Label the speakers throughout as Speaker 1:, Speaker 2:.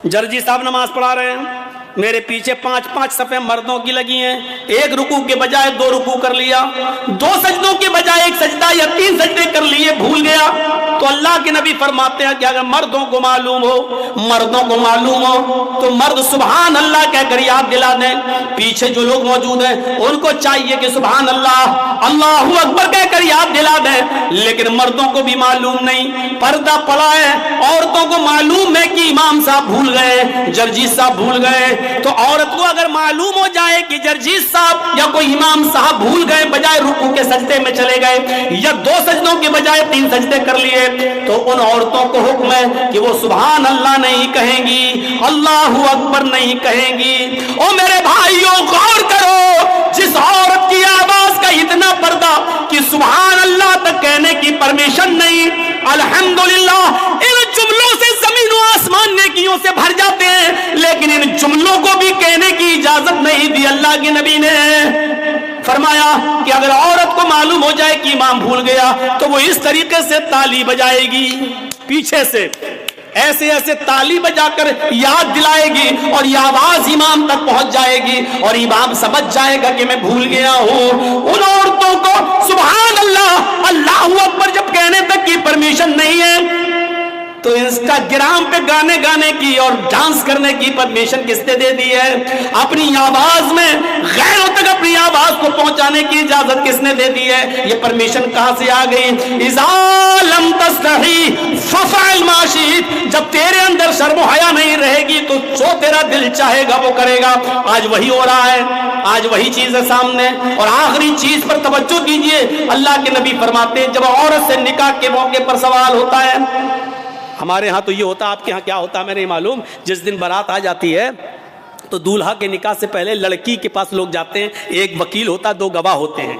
Speaker 1: جرجی صاحب نماز پڑھا رہے ہیں، میرے پیچھے 5 صفیں مردوں کی لگی ہیں، ایک رکوع کے بجائے 2 رکوع کر لیا، 2 سجدوں کے بجائے 1 سجدہ یا 3 سجدے کر لیے، بھول گیا۔ تو اللہ کے نبی فرماتے ہیں کہ اگر مردوں کو معلوم ہو تو مرد سبحان اللہ کہہ کر یاد دلا دیں۔ پیچھے جو لوگ موجود ہیں ان کو چاہیے کہ سبحان اللہ، اللہ اکبر کہہ کر یاد دلا دیں، لیکن مردوں کو بھی معلوم نہیں، پردہ پڑا ہے، عورتوں کو معلوم ہے کہ امام صاحب بھول گئے، جرجی صاحب بھول گئے، تو عورت کو اگر معلوم ہو جائے کہ جرجیت صاحب یا کوئی امام صاحب بھول گئے، بجائے رکوع کے سجدے میں چلے گئے یا 2 سجدوں کے بجائے 3 سجدے کر لیے، تو ان عورتوں کو حکم ہے کہ وہ سبحان اللہ نہیں کہیں گی، اللہ اکبر نہیں کہیں گی۔ او میرے بھائیوں غور کرو، جس عورت کی آواز کا اتنا پردہ کہ سبحان اللہ تک کہنے کی پرمیشن نہیں، الحمدللہ ان جملوں سے زمین و آسمان نیکیوں سے بھر جاتے ہیں، لیکن ان جملوں کو بھی کہنے کی اجازت نہیں دی۔ اللہ کے نبی نے فرمایا کہ اگر عورت کو معلوم ہو جائے کہ امام بھول گیا تو وہ اس طریقے سے تالی بجائے گی، پیچھے سے ایسے ایسے تالی بجا کر یاد دلائے گی، اور یہ آواز امام تک پہنچ جائے گی اور امام سمجھ جائے گا کہ میں بھول گیا ہوں۔ ان عورتوں کو سبحان اللہ، اللہ اکبر جب کہنے تک کی پرمیشن نہیں ہے تو انسٹاگرام پہ گانے کی اور ڈانس کرنے کی پرمیشن کس نے دے دی ہے؟ اپنی آواز میں غیروں تک اپنی آواز کو پہنچانے کی اجازت کس نے دے دی ہے؟ یہ پرمیشن کہاں سے آ گئی؟ اذا لم تستحی ففعل ما شئت، جب تیرے اندر شرم و حیا نہیں رہے گی تو جو تیرا دل چاہے گا وہ کرے گا۔ آج وہی ہو رہا ہے، آج وہی چیز ہے سامنے۔ اور آخری چیز پر توجہ کیجئے، اللہ کے نبی فرماتے ہیں جب عورت سے نکاح کے موقع پر سوال ہوتا ہے، ہمارے ہاں تو یہ ہوتا، آپ کے ہاں کیا ہوتا ہے میں نہیں معلوم، جس دن بارات آ جاتی ہے تو دولہا کے نکاح سے پہلے لڑکی کے پاس لوگ جاتے ہیں، ایک وکیل ہوتا ہے، 2 گواہ ہوتے ہیں،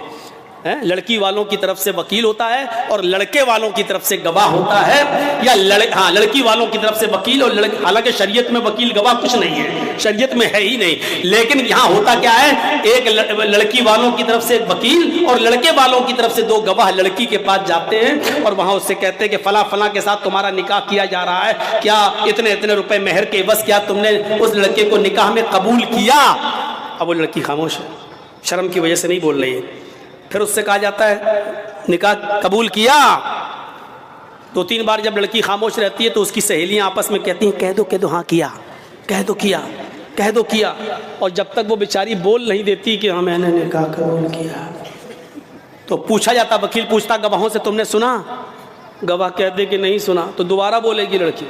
Speaker 1: لڑکی والوں کی طرف سے وکیل ہوتا ہے اور لڑکے والوں کی طرف سے گواہ ہوتا ہے، یا لڑکی والوں کی طرف سے وکیل اور حالانکہ شریعت میں وکیل گواہ کچھ نہیں ہے، شریعت میں ہے ہی نہیں، لیکن یہاں ہوتا کیا ہے، ایک لڑکی والوں کی طرف سے ایک وکیل اور لڑکے والوں کی طرف سے 2 گواہ لڑکی کے پاس جاتے ہیں اور وہاں اس سے کہتے ہیں کہ فلاں فلاں کے ساتھ تمہارا نکاح کیا جا رہا ہے، کیا اتنے روپے مہر کے عوض کیا تم نے اس لڑکے کو نکاح میں قبول کیا؟ اب وہ لڑکی خاموش ہے، شرم کی وجہ سے نہیں بول رہی ہے۔ پھر اس سے کہا جاتا ہے نکاح قبول کیا؟ 2-3 بار جب لڑکی خاموش رہتی ہے تو اس کی سہیلیاں آپس میں کہتی ہیں کہہ دو ہاں کیا، کہہ دو کیا، اور جب تک وہ بیچاری بول نہیں دیتی کہ ہاں میں نے نکاح قبول کیا تو پوچھا جاتا، وکیل پوچھتا گواہوں سے تم نے سنا؟ گواہ کہہ دے کہ نہیں سنا، تو دوبارہ بولے گی لڑکی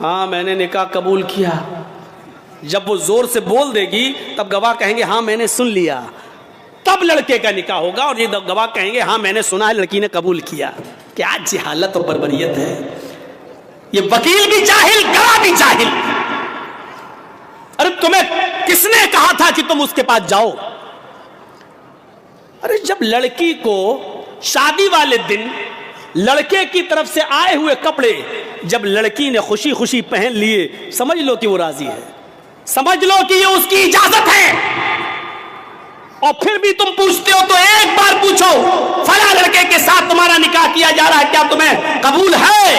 Speaker 1: ہاں میں نے نکاح قبول کیا۔ جب وہ زور سے بول دے گی تب گواہ کہیں گے ہاں میں نے سن لیا، تب لڑکے کا نکاح ہوگا، اور یہ گواہ کہیں گے ہاں میں نے سنا ہے لڑکی نے قبول کیا۔ کیا جہالت اور بربریت ہے! یہ وکیل بھی جاہل، گواہ بھی جاہل۔ ارے تمہیں کس نے کہا تھا کہ تم اس کے پاس جاؤ؟ ارے جب لڑکی کو شادی والے دن لڑکے کی طرف سے آئے ہوئے کپڑے جب لڑکی نے خوشی خوشی پہن لیے، سمجھ لو کہ وہ راضی ہے، سمجھ لو کہ یہ اس کی اجازت ہے، اور پھر بھی تم پوچھتے ہو تو ایک بار پوچھو فلاں لڑکے کے ساتھ تمہارا نکاح کیا جا رہا ہے، کیا تمہیں قبول ہے؟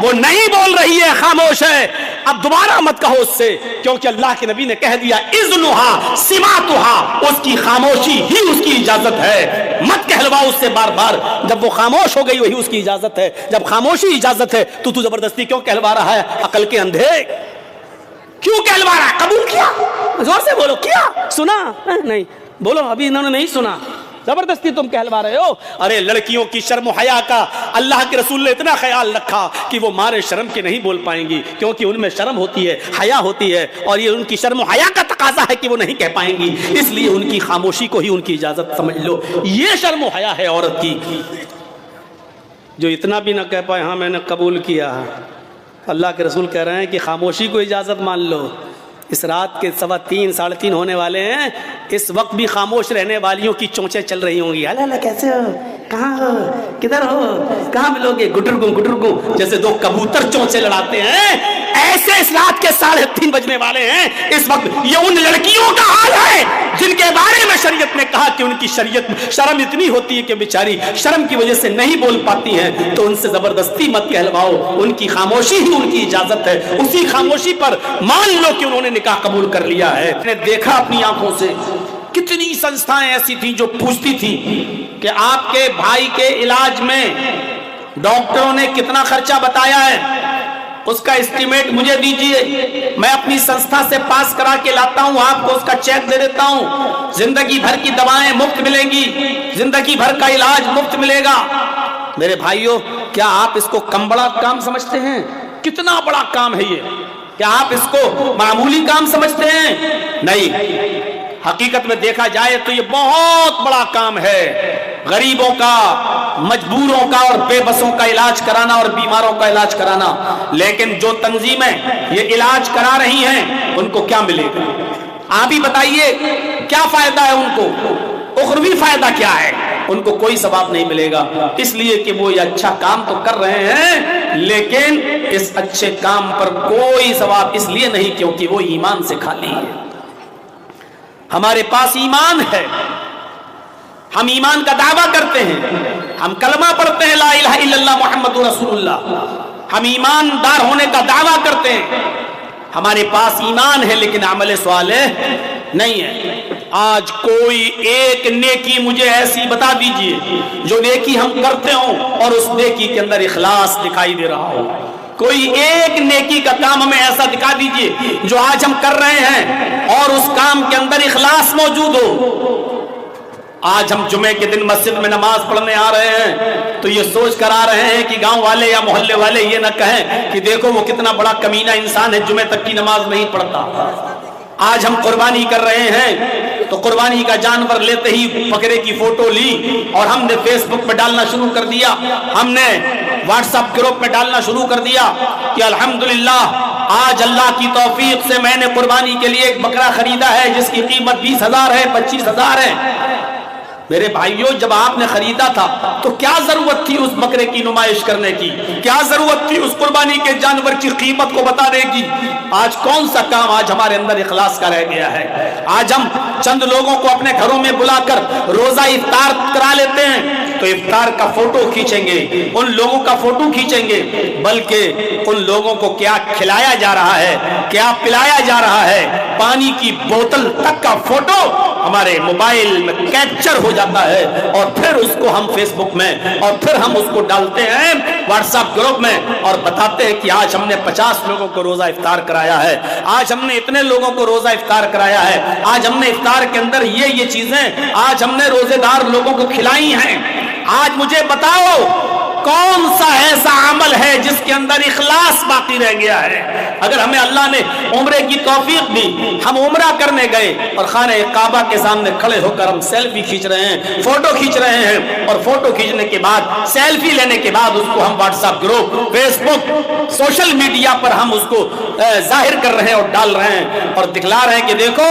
Speaker 1: وہ نہیں بول رہی ہے، خاموش ہے۔ اب دوبارہ مت کہو اس سے، کیونکہ اللہ کے نبی نے کہہ دیا اذنھا سماعتھا، اس کی خاموشی ہی اس کی اجازت ہے، مت کہلواؤ اس سے بار بار۔ جب وہ خاموش ہو گئی وہی اس کی اجازت ہے، جب خاموشی اجازت ہے تو زبردستی کیوں کہلوا رہا ہے؟ عقل کے اندھے کیوں کہلوا رہا ہے؟ قبول کیا، زور سے بولو، کیا سنا؟ نہیں بولو، ابھی انہوں نے نہیں سنا، زبردستی تم کہلوا رہے ہو۔ ارے لڑکیوں کی شرم و حیا کا اللہ کے رسول نے اتنا خیال رکھا کہ وہ مارے شرم کے نہیں بول پائیں گی، کیونکہ ان میں شرم ہوتی ہے، حیا ہوتی ہے، اور یہ ان کی شرم و حیا کا تقاضا ہے کہ وہ نہیں کہہ پائیں گی، اس لیے ان کی خاموشی کو ہی ان کی اجازت سمجھ لو۔ یہ شرم و حیا ہے عورت کی، جو اتنا بھی نہ کہہ پائے ہاں میں نے قبول کیا۔ اللہ کے رسول کہہ رہے ہیں کہ خاموشی کو اجازت مان لو۔ اس رات کے 3:15 3:30 ہونے والے ہیں، اس وقت بھی خاموش رہنے والیوں کی چونچیں چل رہی ہوں گی، اللہ کیسے ہو، کہاں ہو، کدھر ہو، کہاں ملوگے، گٹرگوں، جیسے 2 کبوتر چونچیں لڑاتے ہیں، ایسے اس رات کے 3:30 بجنے والے ہیں۔ اس وقت یہ ان لڑکیوں کا حال ہے جن کے بارے میں شریعت نے کہا کہ ان کی شریعت شرم اتنی ہوتی ہے کہ بیچاری شرم کی وجہ سے نہیں بول پاتی ہیں، تو ان سے زبردستی مت کہلواؤ، ان کی خاموشی ہی ان کی اجازت ہے، اسی خاموشی پر مان لو کہ انہوں نے نکاح قبول کر لیا ہے۔ میں نے دیکھا اپنی آنکھوں سے کتنی سنستھائیں ایسی تھیں جو پوچھتی تھی کہ آپ کے بھائی کے علاج میں ڈاکٹروں نے کتنا خرچہ بتایا ہے، اس کا اسٹیمیٹ مجھے دیجئے، میں اپنی سنستھا سے پاس کرا کے لاتا ہوں، آپ کو اس کا چیک دے دیتا ہوں، زندگی بھر کی دوائیں مفت ملیں گی، زندگی بھر کا علاج مفت ملے گا۔ میرے بھائیوں، کیا آپ اس کو کم بڑا کام سمجھتے ہیں؟ کتنا بڑا کام ہے یہ، کیا آپ اس کو معمولی کام سمجھتے ہیں؟ نہیں، حقیقت میں دیکھا جائے تو یہ بہت بڑا کام ہے، غریبوں کا، مجبوروں کا اور بے بسوں کا علاج کرانا اور بیماروں کا علاج کرانا۔ لیکن جو تنظیمیں یہ علاج کرا رہی ہیں ان کو کیا ملے گا؟ آپ ہی بتائیے، کیا فائدہ ہے ان کو؟ اخروی فائدہ کیا ہے؟ ان کو کوئی ثواب نہیں ملے گا، اس لیے کہ وہ یہ اچھا کام تو کر رہے ہیں لیکن اس اچھے کام پر کوئی ثواب اس لیے نہیں کیونکہ وہ ایمان سے خالی ہے۔ ہمارے پاس ایمان ہے، ہم ایمان کا دعویٰ کرتے ہیں، ہم کلمہ پڑھتے ہیں لا الہ الا اللہ محمد رسول اللہ، ہم ایماندار ہونے کا دعویٰ کرتے ہیں، ہمارے پاس ایمان ہے لیکن عمل صالح نہیں ہے۔ آج کوئی ایک نیکی مجھے ایسی بتا دیجئے جو نیکی ہم کرتے ہوں اور اس نیکی کے اندر اخلاص دکھائی دے رہا ہو۔ کوئی ایک نیکی کا کام ہمیں ایسا دکھا دیجئے جو آج ہم کر رہے ہیں اور اس کام کے اندر اخلاص موجود ہو۔ آج ہم جمعے کے دن مسجد میں نماز پڑھنے آ رہے ہیں تو یہ سوچ کر آ رہے ہیں کہ گاؤں والے یا محلے والے یہ نہ کہیں کہ دیکھو وہ کتنا بڑا کمینہ انسان ہے، جمعے تک کی نماز نہیں پڑھتا۔ آج ہم قربانی کر رہے ہیں تو قربانی کا جانور لیتے ہی بکرے کی فوٹو لی اور ہم نے فیس بک پہ ڈالنا شروع کر دیا، ہم نے واٹس ایپ گروپ میں ڈالنا شروع کر دیا کہ الحمدللہ آج اللہ کی توفیق سے میں نے قربانی کے لیے ایک بکرا خریدا ہے جس کی قیمت 20,000 ہے، 25,000 ہے۔ میرے بھائیوں، جب آپ نے خریدا تھا تو کیا ضرورت تھی اس بکرے کی نمائش کرنے کی؟ کیا ضرورت تھی اس قربانی کے جانور کی قیمت کو بتانے کی؟ آج کون سا کام آج ہمارے اندر اخلاص کا رہ گیا ہے؟ آج ہم چند لوگوں کو اپنے گھروں میں بلا کر روزہ افطار کرا لیتے ہیں تو افطار کا فوٹو کھینچیں گے، ان لوگوں کا فوٹو کھینچیں گے، بلکہ ان لوگوں کو کیا کھلایا جا رہا ہے، کیا پلایا جا رہا ہے، پانی کی بوتل تک کا فوٹو ہمارے موبائل میں کیپچر ہو جاتا ہے اور پھر اس کو ہم فیس بک میں اور پھر ہم اس کو ڈالتے ہیں واٹس ایپ گروپ میں اور بتاتے ہیں کہ آج ہم نے 50 لوگوں کو روزہ افطار کرایا ہے، آج ہم نے اتنے لوگوں کو روزہ افطار کرایا ہے، آج ہم نے افطار کے اندر یہ چیزیں آج ہم نے روزے دار لوگوں کو کھلائی ہیں۔ آج مجھے بتاؤ کون سا ایسا عمل ہے جس کے اندر اخلاص باقی رہ گیا ہے؟ اگر ہمیں اللہ نے عمرے کی توفیق دی، ہم عمرہ کرنے گئے اور خانہ کعبہ کے سامنے کھڑے ہو کر ہم سیلفی کھینچ رہے ہیں، فوٹو کھینچ رہے ہیں اور فوٹو کھینچنے کے بعد سیلفی لینے کے بعد اس کو ہم واٹس ایپ گروپ، فیس بک، سوشل میڈیا پر ہم اس کو ظاہر کر رہے ہیں اور ڈال رہے ہیں اور دکھلا رہے ہیں کہ دیکھو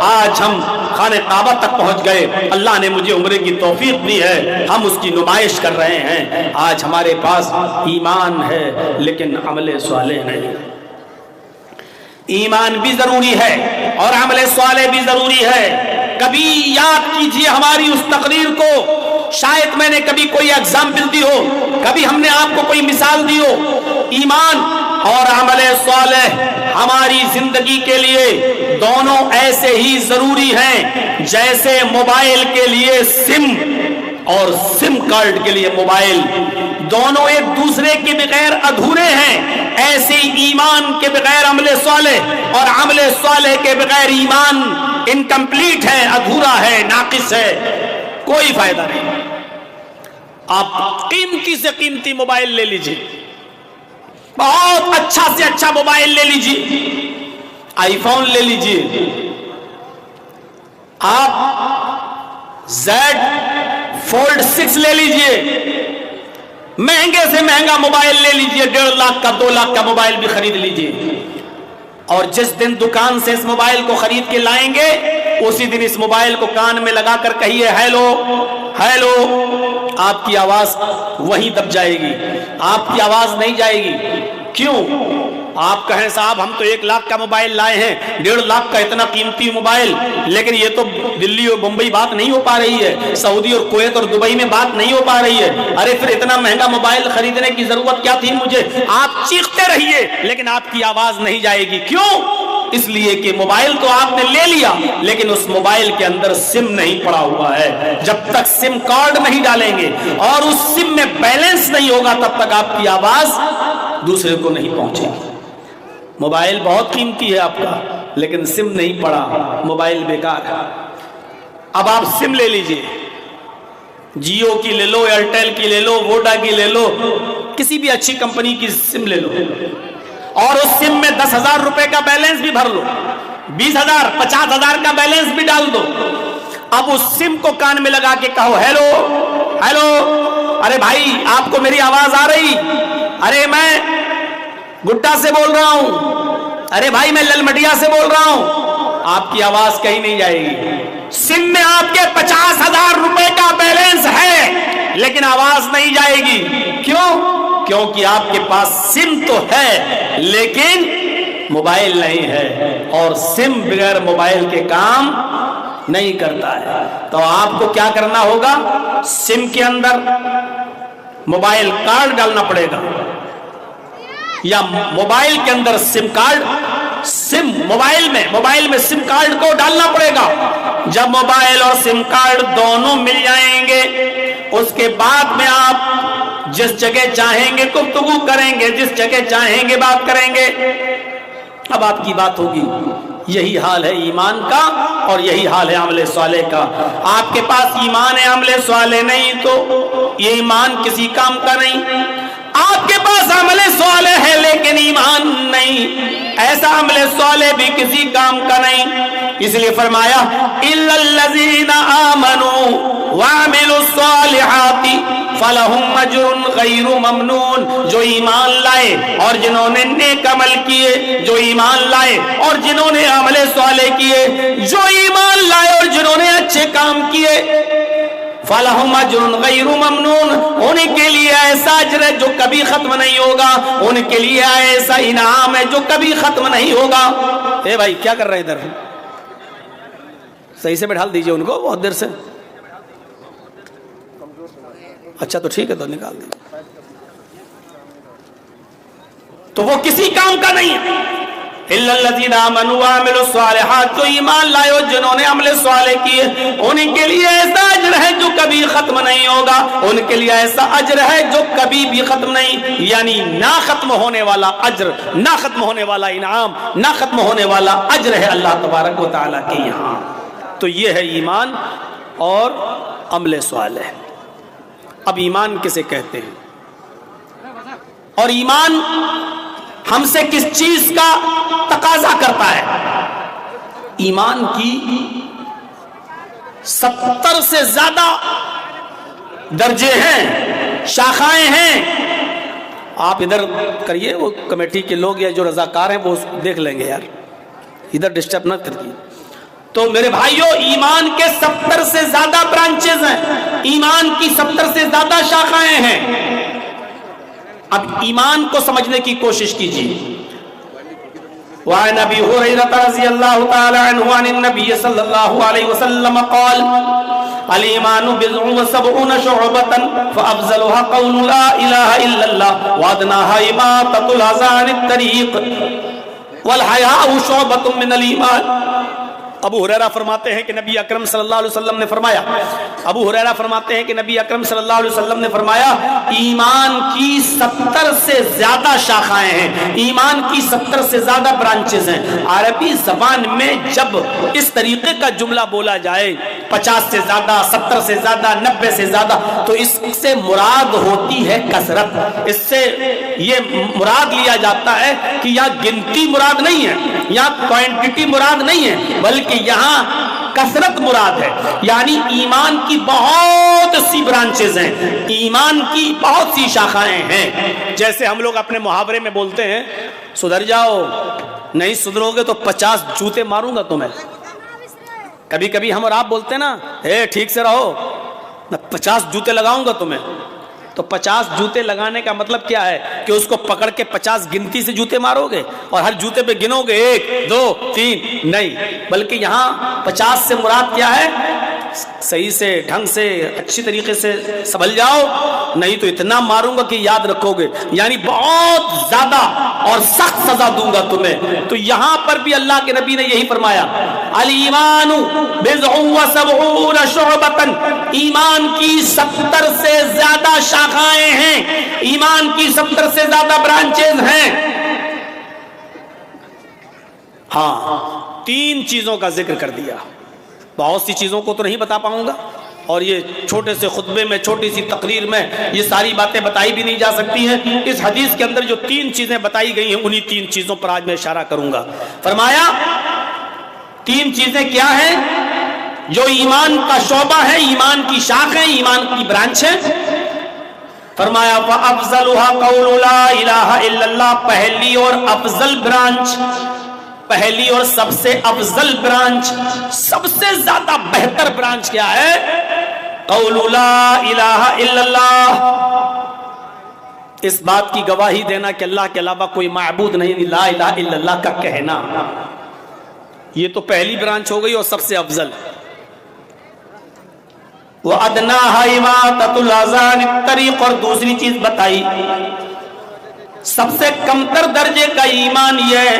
Speaker 1: آج ہم خانہ کعبہ تک پہنچ گئے، اللہ نے مجھے عمرے کی توفیق دی ہے، ہم اس کی نمائش کر رہے ہیں۔ آج ہمارے پاس ایمان ہے لیکن عمل صالح نہیں۔ ایمان بھی ضروری ہے اور عمل صالح بھی ضروری ہے۔ کبھی یاد کیجئے ہماری اس تقریر کو، شاید میں نے کبھی کوئی ایگزامپل دی ہو، کبھی ہم نے آپ کو کوئی مثال دی ہو۔ ایمان اور عمل صالح ہماری زندگی کے لیے دونوں ایسے ہی ضروری ہیں جیسے موبائل کے لیے سم اور سم کارڈ کے لیے موبائل، دونوں ایک دوسرے کے بغیر ادھورے ہیں، ایسے ایمان کے بغیر عمل صالح اور عمل صالح کے بغیر ایمان انکمپلیٹ ہے، ادھورا ہے، ناقص ہے، کوئی فائدہ نہیں۔ آپ قیمتی سے قیمتی موبائل لے لیجئے، بہت اچھا سے اچھا موبائل لے لیجئے، آئی فون لے لیجئے، آپ زیڈ فولڈ 6 لے لیجئے، مہنگے سے مہنگا موبائل لے لیجئے، 1.5 لاکھ کا 2 لاکھ کا موبائل بھی خرید لیجئے، اور جس دن دکان سے اس موبائل کو خرید کے لائیں گے اسی دن اس موبائل کو کان میں لگا کر کہیے ہیلو ہیلو، آپ کی آواز وہیں دب جائے گی، آپ کی آواز نہیں جائے گی۔ کیوں؟ آپ کہیں صاحب ہم تو 1 لاکھ کا موبائل لائے ہیں، 1.5 لاکھ کا اتنا قیمتی موبائل، لیکن یہ تو دلی اور بمبئی بات نہیں ہو پا رہی ہے، سعودی اور کویت اور دبئی میں بات نہیں ہو پا رہی ہے، ارے پھر اتنا مہنگا موبائل خریدنے کی ضرورت کیا تھی مجھے؟ آپ چیختے رہیے لیکن آپ کی آواز نہیں جائے گی. کیوں؟ اس لیے کہ موبائل تو آپ نے لے لیا لیکن اس موبائل کے اندر سم نہیں پڑا ہوا ہے. جب تک سم کارڈ نہیں ڈالیں گے اور اس سم میں بیلنس نہیں ہوگا تب تک آپ کی آواز دوسرے کو نہیں پہنچے گی. موبائل بہت قیمتی ہے آپ کا لیکن سم نہیں پڑا، موبائل بیکار ہے. اب آپ سم لے لیجئے، جیو کی لے لو، ایئرٹیل کی لے لو، ووڈا کی لے لو، کسی بھی اچھی کمپنی کی سم لے لو اور اس سم میں 10,000 روپے کا بیلنس بھی بھر لو، 20,000 50,000 کا بیلنس بھی ڈال دو. اب اس سم کو کان میں لگا کے کہو ہیلو ہیلو، ارے بھائی آپ کو میری آواز آ رہی؟ ارے میں گڈا سے بول رہا ہوں، ارے بھائی میں للمڈیا سے بول رہا ہوں. آپ کی آواز کہیں نہیں جائے گی. سم میں آپ کے 50,000 روپے کا بیلنس ہے لیکن آواز نہیں جائے گی. کیوں؟ کیونکہ آپ کے پاس سم تو ہے لیکن موبائل نہیں ہے، اور سم بغیر موبائل کے کام نہیں کرتا ہے. تو آپ کو کیا کرنا ہوگا؟ سم کے اندر موبائل کارڈ ڈالنا پڑے گا، یا موبائل کے اندر سم کارڈ، موبائل میں سم کارڈ کو ڈالنا پڑے گا. جب موبائل اور سم کارڈ دونوں مل جائیں گے اس کے بعد میں آپ جس جگہ چاہیں گے گفتگو کریں گے، جس جگہ چاہیں گے بات کریں گے. اب آپ کی بات ہوگی. یہی حال ہے ایمان کا اور یہی حال ہے عمل صالح کا. آپ کے پاس ایمان ہے، عمل صالح نہیں تو یہ ایمان کسی کام کا نہیں. آپ کے پاس عمل صالح ہے لیکن ایمان نہیں، ایسا عمل صالح بھی کسی کام کا نہیں. اس لیے فرمایا الا الذین آمنوا وعملوا الصالحات فلہم اجر غیر ممنون. جو ایمان لائے اور جنہوں نے نیک عمل کیے، جو ایمان لائے اور جنہوں نے عمل صالح کیے، جو ایمان لائے اور جنہوں نے اچھے کام کیے، فَلَهُمْ أَجْرٌ غَيْرُ مَمْنُونَ، ان کے لیے ایسا اجر ہے جو کبھی ختم نہیں ہوگا، ان کے لیے ایسا انعام ہے جو کبھی ختم نہیں ہوگا. اے بھائی کیا کر رہے ہیں ادھر؟ صحیح سے بٹھال دیجئے ان کو، بہت دیر سے. اچھا تو ٹھیک ہے تو نکال دیجئے. تو وہ کسی کام کا نہیں ہے. الا الذین آمنوا وعملوا الصالحات، جو ایمان لائے اور جنہوں نے عمل صالح کیے ان کے لیے ایسا اجر ہے جو کبھی ختم نہیں ہوگا، ان کے لیے ایسا اجر ہے جو کبھی بھی ختم نہیں، یعنی نہ ختم ہونے والا اجر، نہ ختم ہونے والا انعام، نہ ختم ہونے والا اجر ہے اللہ تبارک و تعالیٰ کے یہاں. تو یہ ہے ایمان اور عمل صالح. اب ایمان کسے کہتے ہیں اور ایمان ہم سے کس چیز کا تقاضا کرتا ہے؟ ایمان کی 70 سے زیادہ درجے ہیں، شاخائیں ہیں. آپ ادھر کریے، وہ کمیٹی کے لوگ یا جو رضاکار ہیں وہ دیکھ لیں گے، یار ادھر ڈسٹرب نہ کریے. تو میرے بھائیوں ایمان کے 70 سے زیادہ برانچز ہیں، ایمان کی 70 سے زیادہ شاخائیں ہیں. اب ایمان کو سمجھنے کی کوشش کیجیے. وعن ابی ہریرہ رضی اللہ تعالی عنہ عن النبی صلی اللہ علیہ وسلم قال الایمان بضع وسبعون شعبۃ فافضلها قول لا الہ الا اللہ وادناها اماطۃ الاذى عن الطریق والحیاء شعبۃ من الایمان. ابو ہریرہ فرماتے ہیں کہ نبی اکرم صلی اللہ علیہ وسلم نے فرمایا، ابو ہریرہ فرماتے ہیں کہ نبی اکرم صلی اللہ علیہ وسلم نے فرمایا ایمان کی 70 سے زیادہ شاخائیں ہیں، ایمان کی 70 سے زیادہ برانچز ہیں. عربی زبان میں جب اس طریقے کا جملہ بولا جائے 50 سے زیادہ، 70 سے زیادہ، 90 سے زیادہ، تو اس سے مراد ہوتی ہے کثرت. اس سے یہ مراد لیا جاتا ہے کہ یہاں گنتی مراد نہیں ہے، یہاں کوانٹٹی مراد نہیں ہے، بلکہ کہ یہاں کثرت مراد ہے. یعنی ایمان کی بہت سی برانچز ہیں، ایمان کی بہت سی شاخائیں ہیں. جیسے ہم لوگ اپنے محاورے میں بولتے ہیں سدھر جاؤ، نہیں سدھرو گے تو 50 جوتے ماروں گا تمہیں. کبھی کبھی ہم اور آپ بولتے ہیں نا اے ٹھیک سے رہو، میں 50 جوتے لگاؤں گا تمہیں. تو 50 جوتے لگانے کا مطلب کیا ہے کہ اس کو پکڑ کے 50 گنتی سے جوتے مارو گے اور ہر جوتے پہ گنو گے 1 2 3؟ نہیں، بلکہ یہاں 50 سے مراد کیا ہے؟ صحیح سے ڈھنگ سے اچھی طریقے سے سنبھل جاؤ، نہیں تو اتنا ماروں گا کہ یاد رکھو گے، یعنی بہت زیادہ اور سخت سزا دوں گا تمہیں۔ تو یہاں پر بھی اللہ کے نبی نے یہی فرمایا، الایمان بضع و سبعون شعبۃ، ایمان کی 70 سے زیادہ شاخائیں ہیں، ایمان کی 70 سے زیادہ برانچز ہیں۔ ہاں 3 چیزوں کا ذکر کر دیا، بہت سی چیزوں کو تو نہیں بتا پاؤں گا، اور یہ چھوٹے سے خطبے میں، چھوٹی سی تقریر میں یہ ساری باتیں بتائی بھی نہیں جا سکتی ہیں۔ اس حدیث کے اندر جو 3 چیزیں بتائی گئی ہیں، انہی 3 چیزوں پر آج میں اشارہ کروں گا۔ فرمایا 3 چیزیں کیا ہیں جو ایمان کا شعبہ ہے، ایمان کی شاخ ہے، ایمان کی برانچ ہے۔ فرمایا فَأَفْضَلُهَا قَوْلُ لَا إِلَٰهَ إِلَّا اللَّهُ، پہلی اور افضل برانچ، پہلی اور سب سے افضل برانچ، سب سے زیادہ بہتر برانچ کیا ہے؟ قول لا الہ الا اللہ، اس بات کی گواہی دینا کہ اللہ کے علاوہ کوئی معبود نہیں، لا الہ الا اللہ کا کہنا، یہ تو پہلی برانچ ہو گئی اور سب سے افضل۔ وَأَدْنَاهَا إِمَاطَةُ الْأَذَى عَنِ الطَّرِيقِ، اور دوسری چیز بتائی سب سے کمتر درجے کا ایمان یہ ہے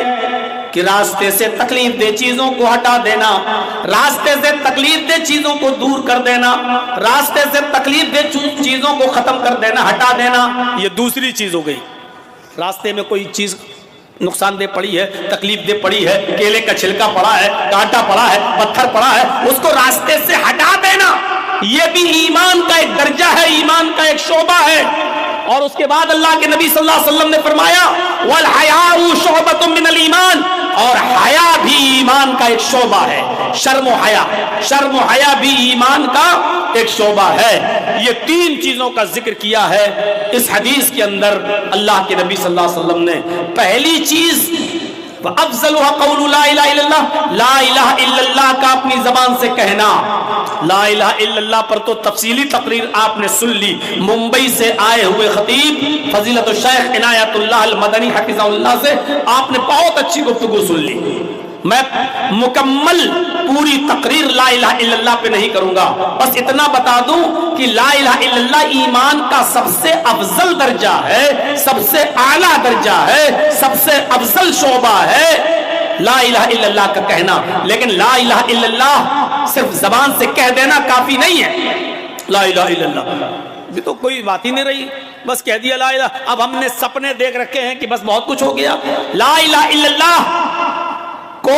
Speaker 1: کہ راستے سے تکلیف دہ چیزوں کو ہٹا دینا، راستے سے تکلیف دہ چیزوں کو دور کر دینا، راستے سے تکلیف دہ چیزوں کو ختم کر دینا، ہٹا دینا، یہ دوسری چیز ہو گئی۔ راستے میں کوئی چیز نقصان دہ پڑی ہے، تکلیف دہ پڑی ہے، کیلے کا چھلکا پڑا ہے، کانٹا پڑا ہے، پتھر پڑا ہے، اس کو راستے سے ہٹا دینا، یہ بھی ایمان کا ایک درجہ ہے، ایمان کا ایک شعبہ ہے۔ اور اس کے بعد اللہ کے نبی صلی اللہ علیہ وسلم نے فرمایا وَالْحَيَاءُ شُعْبَةٌ مِّنَ الْإِيمَانِ، اور حیا بھی ایمان کا ایک شعبہ ہے۔ شرم و حیا، شرم و حیا بھی ایمان کا ایک شعبہ ہے۔ یہ 3 چیزوں کا ذکر کیا ہے اس حدیث کے اندر اللہ کے نبی صلی اللہ علیہ وسلم نے۔ پہلی چیز وَأَفْضَلُهَا قَوْلُ لَا إِلَٰهَ إِلَّا اللَّهُ، لا الہ الا اللہ کا اپنی زبان سے کہنا۔ لا الہ الا اللہ پر تو تفصیلی تقریر آپ نے سن لی، ممبئی سے آئے ہوئے خطیب فضیلت الشیخ عنایت اللہ المدنی حفظہ اللہ سے آپ نے بہت اچھی گفتگو سن لی۔ میں مکمل پوری تقریر لا الہ الا اللہ پہ نہیں کروں گا، بس اتنا بتا دوں کہ لا الہ الا اللہ ایمان کا سب سے افضل درجہ ہے، سب سے اعلیٰ درجہ ہے، سب سے افضل شعبہ ہے لا الہ الا اللہ کا کہنا۔ لیکن لا الہ الا اللہ صرف زبان سے کہہ دینا کافی نہیں ہے۔ لا الہ الا اللہ یہ تو کوئی بات ہی نہیں رہی، بس کہہ دیا لا الہ، اب ہم نے سپنے دیکھ رکھے ہیں کہ بس بہت کچھ ہو گیا۔ لا الہ الا اللہ کو